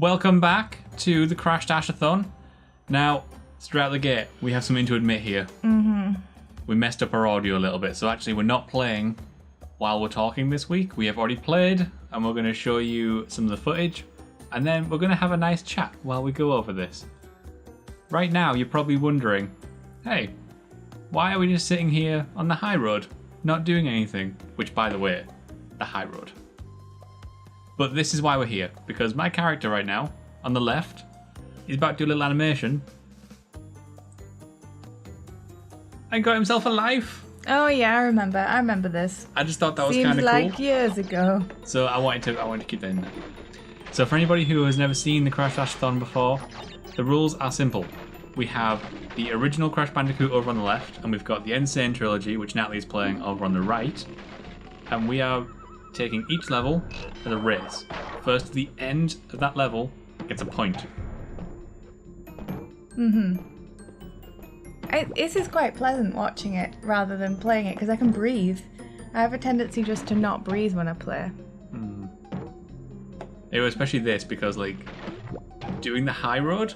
Welcome back to the Crash-dash-a-thon. Now, straight out the gate, we have something to admit here. We messed up our audio a little bit, so actually we're not playing while we're talking this week. We have already played, and we're going to show you some of the footage, and then we're going to have a nice chat while we go over this. Right now, you're probably wondering, hey, why are we just sitting here on the high road, not doing anything? Which, by the way, the high road. But this is why we're here, because my character right now, on the left, is about to do a little animation and got himself a life. Oh yeah, I remember this. I just thought that was kind of cool. Seems like years ago. So I wanted to keep that in there. So for anybody who has never seen the Crash-dash-a-thon before, the rules are simple. We have the original Crash Bandicoot over on the left, and we've got the N.Sane Trilogy, which Natalie is playing, over on the right. And we are taking each level as a race. First to the end of that level gets a point. This is quite pleasant watching it rather than playing it because I can breathe. I have a tendency just to not breathe when I play. Especially this, because like doing the high road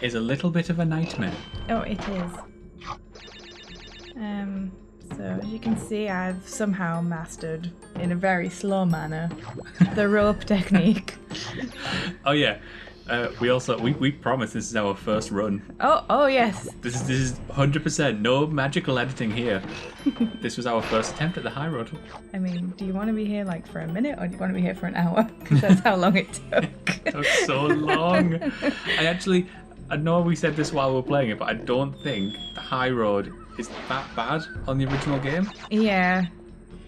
is a little bit of a nightmare. Oh, it is. So as you can see, I've somehow mastered, in a very slow manner, the rope technique. Oh yeah. We promise this is our first run. Oh yes. This is 100% no magical editing here. This was our first attempt at the high road. I mean, do you want to be here like for a minute or do you want to be here for an hour? Because that's how long it took. It took so long. I know we said this while we were playing it, but I don't think the high road is that bad on the original game. Yeah,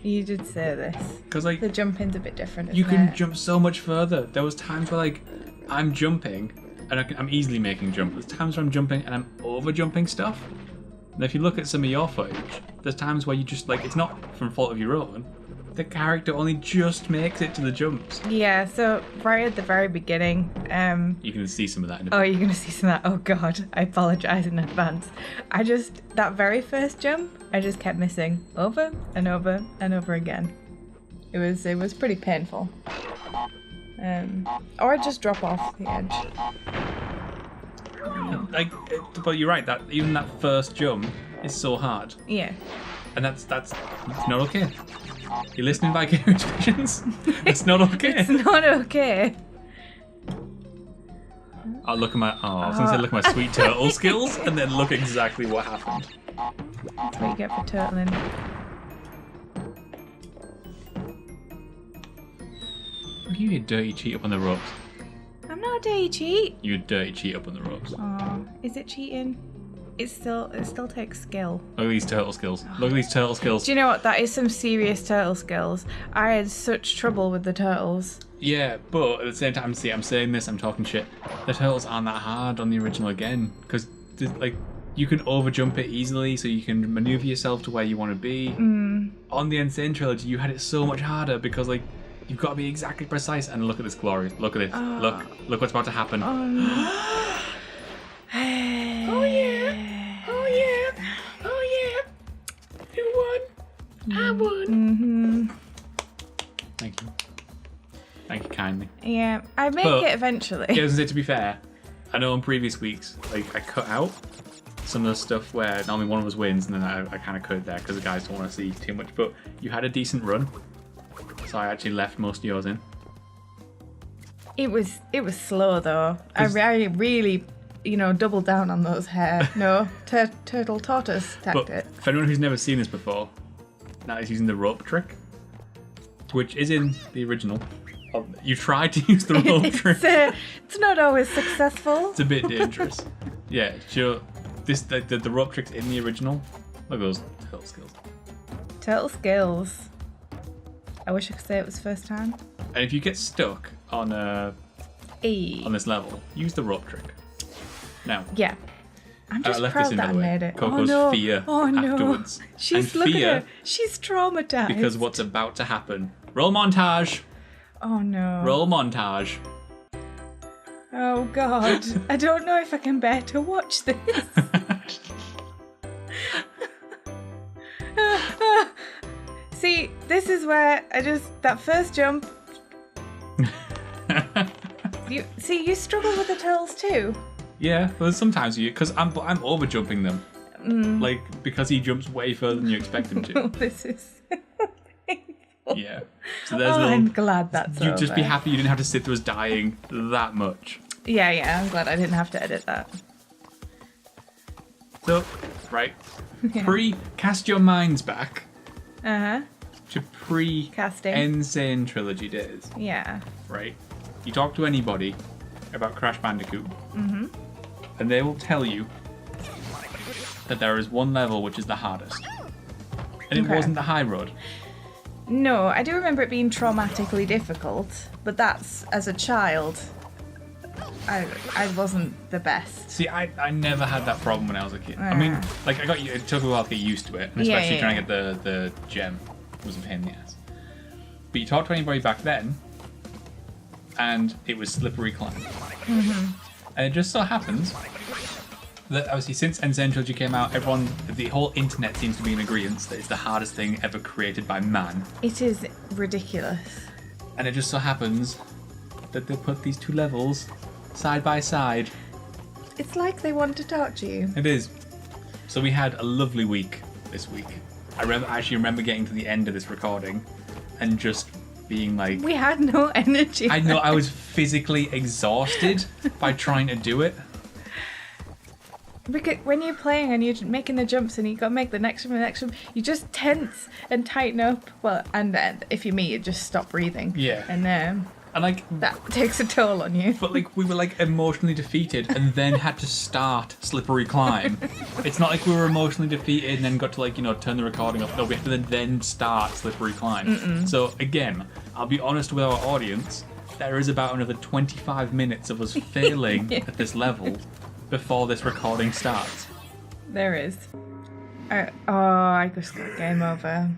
you did say this. Because like the jumping's a bit different. You can jump so much further. There was times where like I'm jumping and I'm easily making jump. There's times where I'm jumping and I'm over jumping stuff. And if you look at some of your footage, there's times where you just like it's not from fault of your own. The character only just makes it to the jumps. Yeah, so right at the very beginning, you can see some of that. Oh, you're gonna see some of that. Oh god, I apologize in advance. That very first jump, I just kept missing over and over and over again. It was pretty painful. Or I'd just drop off the edge. But you're right. That even that first jump is so hard. Yeah. And that's not okay. You're listening, Vicarious Visions? It's not okay. It's not okay. I was gonna say look at my sweet turtle skills, and then look exactly what happened. That's what you get for turtling. You a dirty cheat up on the ropes. I'm not a dirty cheat. You a dirty cheat up on the ropes. Oh, is it cheating? It still takes skill. Look at these turtle skills. Look at these turtle skills. Do you know what? That is some serious turtle skills. I had such trouble with the turtles. Yeah, but at the same time, see, I'm saying this, I'm talking shit. The turtles aren't that hard on the original again, because like you can overjump it easily, so you can maneuver yourself to where you want to be. On the NSane Trilogy, you had it so much harder because like you've got to be exactly precise. And look at this glory. Look at this. Look what's about to happen. Oh no. Oh yeah! Oh yeah! Oh yeah! You won! I won! Thank you. Thank you kindly. Yeah, I make it eventually. Yeah, I was gonna say, to be fair, I know in previous weeks, like I cut out some of the stuff where normally one of us wins, and then I kind of cut it there because the guys don't want to see too much. But you had a decent run, so I actually left most of yours in. It was slow though. I really. Double down on those turtle tortoise tactics. But for anyone who's never seen this before, Natalie's using the rope trick, which is in the original. You tried to use the rope trick. It's not always successful. It's a bit dangerous. Yeah, sure. The rope trick's in the original. Look at those turtle skills. Turtle skills. I wish I could say it was first time. And if you get stuck on this level, use the rope trick. Now, yeah, I'm just proud that I made it. Coco's fear afterwards. Look at her. She's traumatized. Because what's about to happen. Roll montage. Oh no. Roll montage. Oh god. I don't know if I can bear to watch this. See, this is where that first jump You struggle with the turtles too. Yeah, well, sometimes because I'm over jumping them. Like, because he jumps way further than you expect him to. This is painful. Yeah. So there's a little, I'm glad that's You'd just be over. happy you didn't have to sit through us dying that much. Yeah, I'm glad I didn't have to edit that. So, right. Yeah. Cast your minds back Uh-huh. to Casting. N.Sane Trilogy days. Yeah. Right? You talk to anybody about Crash Bandicoot, and they will tell you that there is one level which is the hardest. And it Okay. wasn't the high road. No, I do remember it being traumatically difficult, but that's, as a child, I wasn't the best. See, I never had that problem when I was a kid. I mean, like, it took a while to get used to it, and especially trying to get the gem was a pain in the ass. But you talk to anybody back then, and it was slippery climb. And it just so happens that obviously since N.Sane Trilogy came out, the whole internet seems to be in agreement that it's the hardest thing ever created by man. It is ridiculous. And it just so happens that they put these two levels side by side. It's like they want to talk to you. It is. So we had a lovely week this week. I actually remember getting to the end of this recording and just being like... We had no energy. I know, I was physically exhausted by trying to do it. Because when you're playing and you're making the jumps and you got to make the next one, you just tense and tighten up. Well, and then if you're me, you just stop breathing. Yeah. And like that takes a toll on you. But like we were like emotionally defeated and then had to start slippery climb. It's not like we were emotionally defeated and then got to turn the recording off. No, we have to then start slippery climb. So again, I'll be honest with our audience, there is about another 25 minutes of us failing at this level before this recording starts. There is. I just got game over.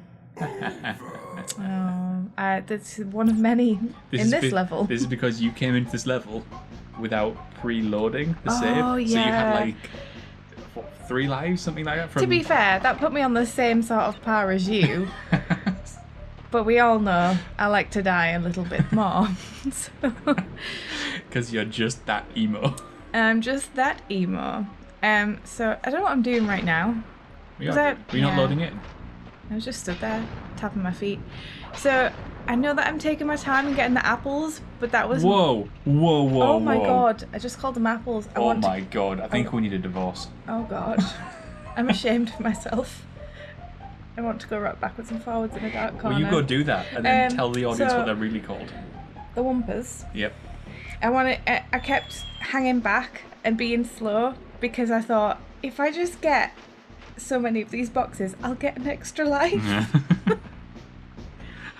That's one of many in this level. This is because you came into this level without preloading the save. Oh, yeah. So you had 3 lives, something like that. To be fair, that put me on the same sort of par as you. But we all know I like to die a little bit more. Because you're just that emo. I'm just that emo. So I don't know what I'm doing right now. You're not loading it? I was just stood there, tapping my feet. So I know that I'm taking my time and getting the apples, but that was... Whoa. Oh my god, I just called them apples. God, I think we need a divorce. Oh god. I'm ashamed of myself. I want to go right backwards and forwards in a dark corner. Well, you go do that and then tell the audience what they're really called. The Wumpers. Yep. I kept hanging back and being slow because I thought, if I just get so many of these boxes, I'll get an extra life.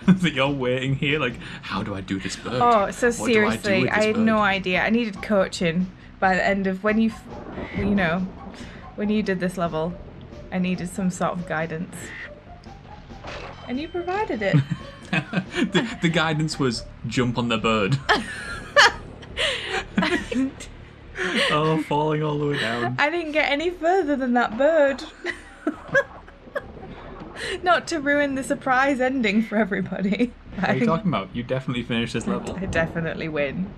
That you're waiting here, like, how do I do this bird? Oh, so What seriously, I had no idea. I needed coaching by the end of when you did this level. I needed some sort of guidance, and you provided it. The guidance was jump on the bird. Oh, falling all the way down. I didn't get any further than that bird. Not to ruin the surprise ending for everybody. What are you talking about? You definitely finished this level. I definitely win.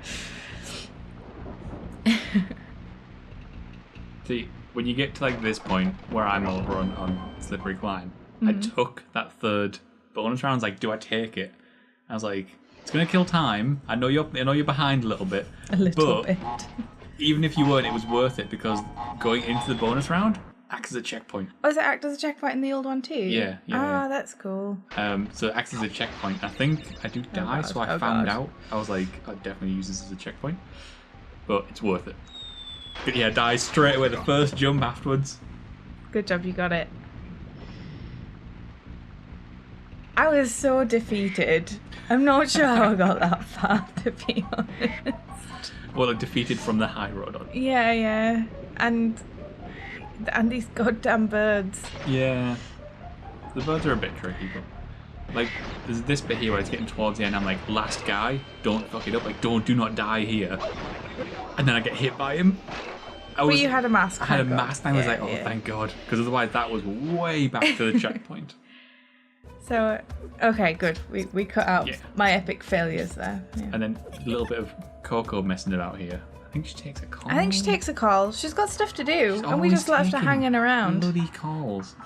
See, when you get to this point where I'm over on slippery climb, I took that third bonus round. I was like, do I take it? I was like, it's gonna kill time. I know you're behind a little bit. A little bit. Even if you weren't, it was worth it because going into the bonus round acts as a checkpoint. Oh, does it act as a checkpoint in the old one too? Yeah. That's cool. So it acts as a checkpoint. I think I do die, God. so I found out. I was like, I'd definitely use this as a checkpoint. But it's worth it. But yeah, die straight away, the first jump afterwards. Good job, you got it. I was so defeated. I'm not sure how I got that far, to be honest. Well, defeated from the high road on. Yeah. And these goddamn birds. Yeah. The birds are a bit tricky, but there's this bit here where it's getting towards the end. I'm like, last guy, don't fuck it up. Do not die here. And then I get hit by him. But you had a mask. I had a mask, and I was like, thank God, because otherwise that was way back to the checkpoint. So, okay, good. We cut out my epic failures there. Yeah. And then a little bit of Coco messing about here. I think she takes a call. I think she takes a call. She's got stuff to do, and we just left her hanging around. Bloody calls.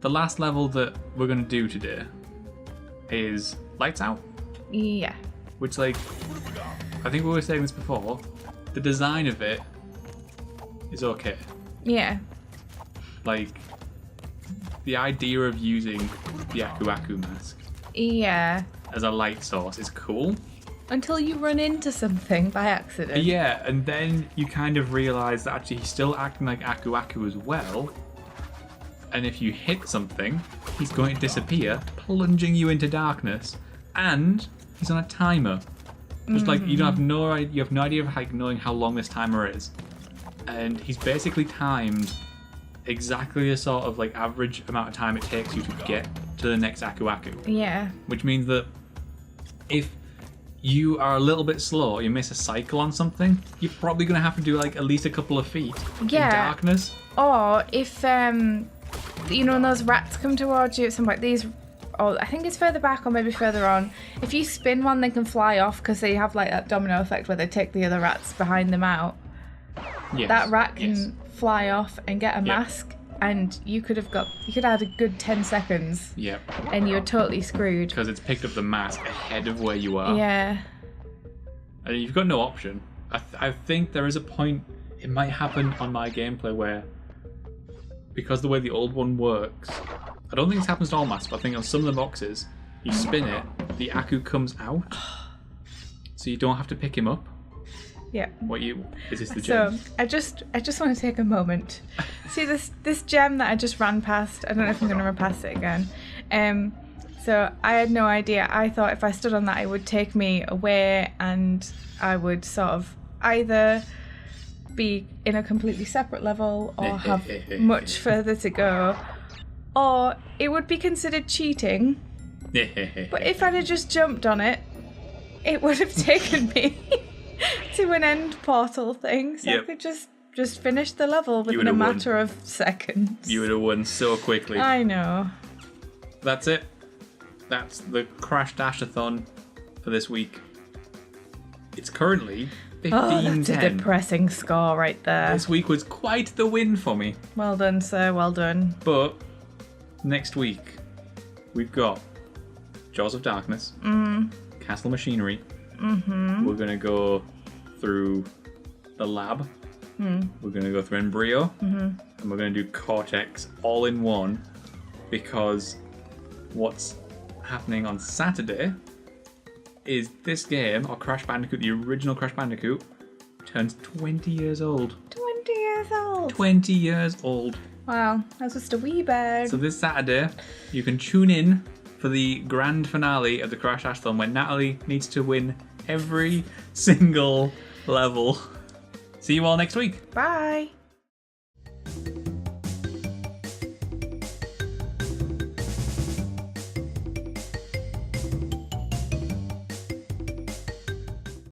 The last level that we're going to do today is Lights Out. Yeah. Which, like, I think we were saying this before. The design of it is okay. Yeah. Like, the idea of using the Aku Aku mask as a light source is cool. Until you run into something by accident. Yeah, and then you kind of realise that actually he's still acting like Aku Aku as well. And if you hit something, he's going to disappear, plunging you into darkness. And he's on a timer. Just like you have no idea of like knowing how long this timer is. And he's basically timed exactly the sort of like average amount of time it takes you to get to the next Aku Aku. Yeah. Which means that if you are a little bit slow, you miss a cycle on something, you're probably going to have to do like at least a couple of feet in darkness. Or if, you know, when those rats come towards you at some point, I think it's further back or maybe further on. If you spin one, they can fly off because they have like that domino effect where they take the other rats behind them out. Yes. That rat can fly off and get a mask, and you could add a good 10 seconds. Yep. And you're totally screwed. Because it's picked up the mask ahead of where you are. Yeah. And you've got no option. I think there is a point, it might happen on my gameplay where, because the way the old one works, I don't think this happens to all masks, but I think on some of the boxes, you spin it, the Aku comes out, so you don't have to pick him up. Yeah. Is this the gem? So I just want to take a moment. See this gem that I just ran past. I don't know if I'm going to run past it again. So I had no idea. I thought if I stood on that, it would take me away, and I would sort of either be in a completely separate level or have much further to go, or it would be considered cheating. But if I'd have just jumped on it, it would have taken me to an end portal thing, so I could just finish the level within a matter of seconds. You would have won so quickly. I know. That's it. That's the crash-dash-a-thon for this week. It's currently 15-10. Oh, that's a depressing score right there. This week was quite the win for me. Well done, sir. Well done. But next week, we've got Jaws of Darkness, Castle Machinery. We're going to go through the lab. We're going to go through Embryo. And we're going to do Cortex all in one, because what's happening on Saturday is this game, or Crash Bandicoot, the original Crash Bandicoot, turns 20 years old. 20 years old. 20 years old. Wow, that's just a wee bag. So this Saturday, you can tune in for the grand finale of the Crash-dash-a-thon, when Natalie needs to win every single level. See you all next week. Bye.